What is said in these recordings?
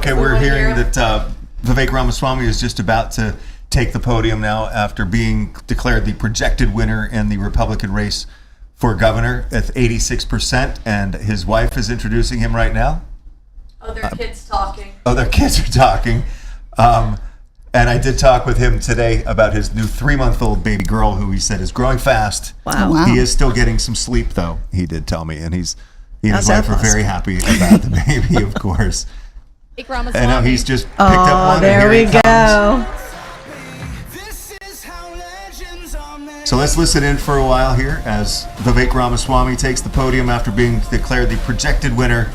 Okay, we're hearing that Vivek Ramaswamy is just about to take the podium now after being declared the projected winner in the Republican race for governor at 86%, and his wife is introducing him right now. Oh, their kids talking. Oh, their kids are talking. And I did talk with him today about his new 3-month-old baby girl, who he said is growing fast. Wow. He is still getting some sleep, though, he did tell me. And he and his wife are very happy about the baby, of course. And now he's just picked up one. There we go. So let's listen in for a while here as Vivek Ramaswamy takes the podium after being declared the projected winner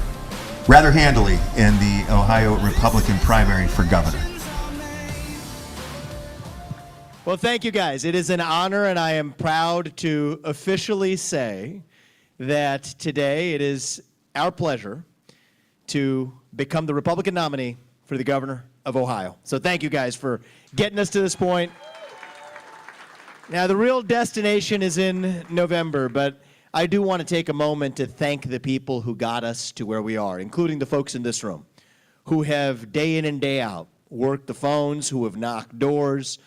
rather handily in the Ohio Republican primary for governor. Well, thank you, guys. It is an honor, and I am proud to officially say that today it is our pleasure to become the Republican nominee for the governor of Ohio. So thank you, guys, for getting us to this point. Now, the real destination is in November, but I do want to take a moment to thank the people who got us to where we are, including the folks in this room, who have day in and day out worked the phones, who have knocked doors,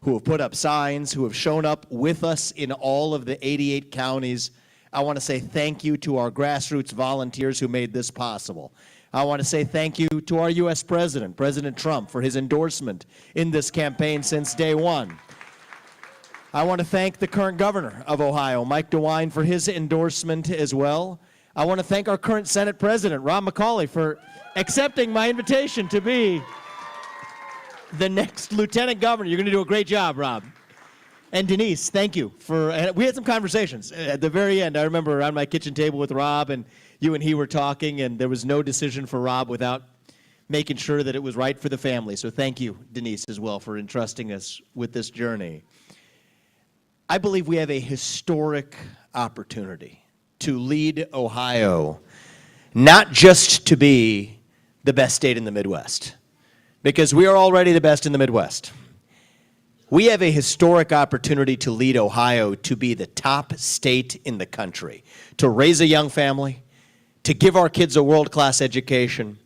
who have put up signs, who have shown up with us in all of the 88 counties. I want to say thank you to our grassroots volunteers who made this possible. I want to say thank you to our U.S. President, President Trump, for his endorsement in this campaign since day one. I want to thank the current governor of Ohio, Mike DeWine, for his endorsement as well. I want to thank our current Senate President, Rob McCauley, for accepting my invitation to be the next lieutenant governor. You're going to do a great job, Rob. And Denise, thank you for, we had some conversations at the very end. I remember around my kitchen table with Rob, and you and he were talking, and there was no decision for Rob without making sure that it was right for the family. So thank you, Denise, as well, for entrusting us with this journey. I believe we have a historic opportunity to lead Ohio, not just to be the best state in the Midwest, because we are already the best in the Midwest. We have a historic opportunity to lead Ohio to be the top state in the country, to raise a young family, to give our kids a world-class education,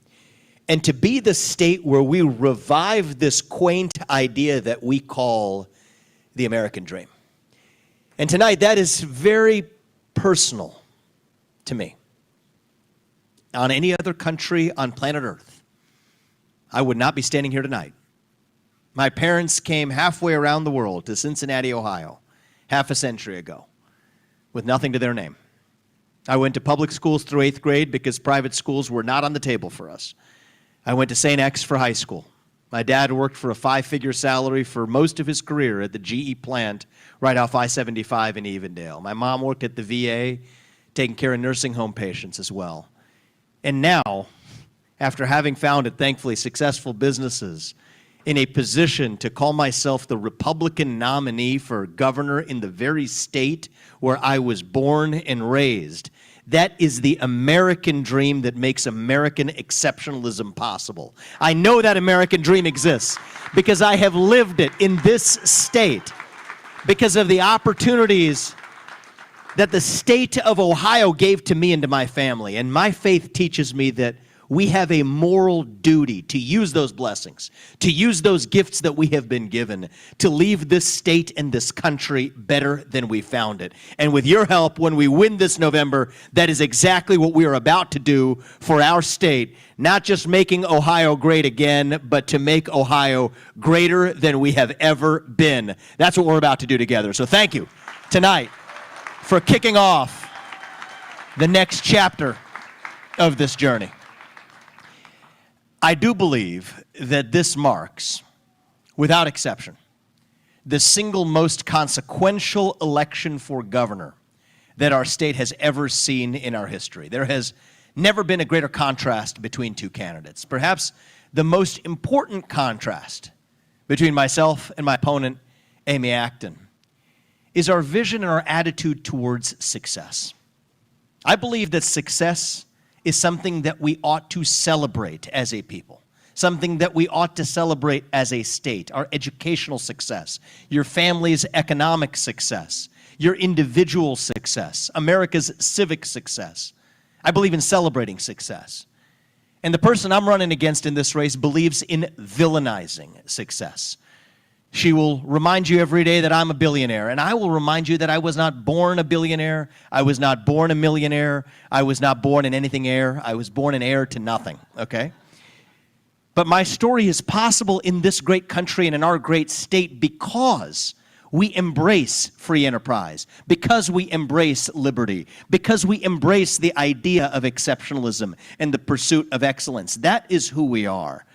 and to be the state where we revive this quaint idea that we call the American dream. And tonight, that is very personal to me. On any other country on planet Earth, I would not be standing here tonight. My parents came halfway around the world to Cincinnati, Ohio, half a century ago, with nothing to their name. I went to public schools through 8th grade because private schools were not on the table for us. I went to St. X for high school. My dad worked for a 5-figure salary for most of his career at the GE plant right off I-75 in Evendale. My mom worked at the VA, taking care of nursing home patients as well. And now, after having founded, thankfully, successful businesses, in a position to call myself the Republican nominee for governor in the very state where I was born and raised, that is the American dream that makes American exceptionalism possible. I know that American dream exists because I have lived it in this state, because of the opportunities that the state of Ohio gave to me and to my family. And my faith teaches me that we have a moral duty to use those blessings, to use those gifts that we have been given, to leave this state and this country better than we found it. And with your help, when we win this November, that is exactly what we are about to do for our state, not just making Ohio great again, but to make Ohio greater than we have ever been. That's what we're about to do together. So thank you tonight for kicking off the next chapter of this journey. I do believe that this marks, without exception, the single most consequential election for governor that our state has ever seen in our history. There has never been a greater contrast between two candidates. Perhaps the most important contrast between myself and my opponent, Amy Acton, is our vision and our attitude towards success. I believe that success is something that we ought to celebrate as a people, something that we ought to celebrate as a state, our educational success, your family's economic success, your individual success, America's civic success. I believe in celebrating success. And the person I'm running against in this race believes in villainizing success. She will remind you every day that I'm a billionaire, and I will remind you that I was not born a billionaire, I was not born a millionaire, I was not born in anything heir, I was born an heir to nothing, okay? But my story is possible in this great country and in our great state because we embrace free enterprise, because we embrace liberty, because we embrace the idea of exceptionalism and the pursuit of excellence. That is who we are.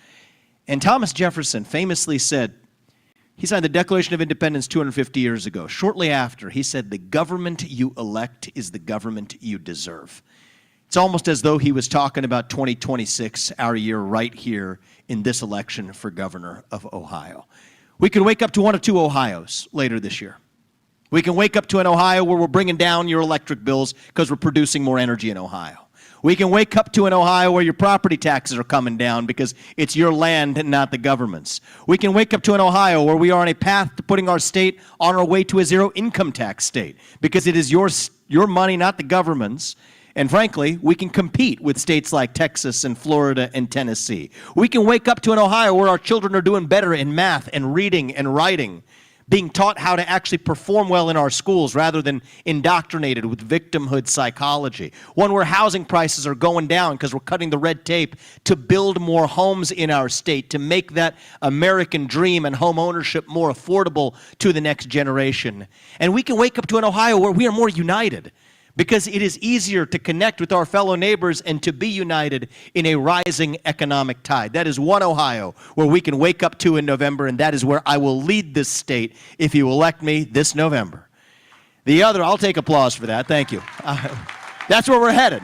And Thomas Jefferson famously said, he signed the Declaration of Independence 250 years ago. Shortly after, he said, "The government you elect is the government you deserve." It's almost as though he was talking about 2026, our year right here in this election for governor of Ohio. We could wake up to one of two Ohios later this year. We can wake up to an Ohio where we're bringing down your electric bills because we're producing more energy in Ohio. We can wake up to an Ohio where your property taxes are coming down because it's your land and not the government's. We can wake up to an Ohio where we are on a path to putting our state on our way to a zero income tax state because it is your money, not the government's. And frankly, we can compete with states like Texas and Florida and Tennessee. We can wake up to an Ohio where our children are doing better in math and reading and writing, being taught how to actually perform well in our schools rather than indoctrinated with victimhood psychology. One where housing prices are going down because we're cutting the red tape to build more homes in our state, to make that American dream and home ownership more affordable to the next generation. And we can wake up to an Ohio where we are more united, because it is easier to connect with our fellow neighbors and to be united in a rising economic tide. That is one Ohio where we can wake up to in November, and that is where I will lead this state if you elect me this November. The other, I'll take applause for that. Thank you. That's where we're headed.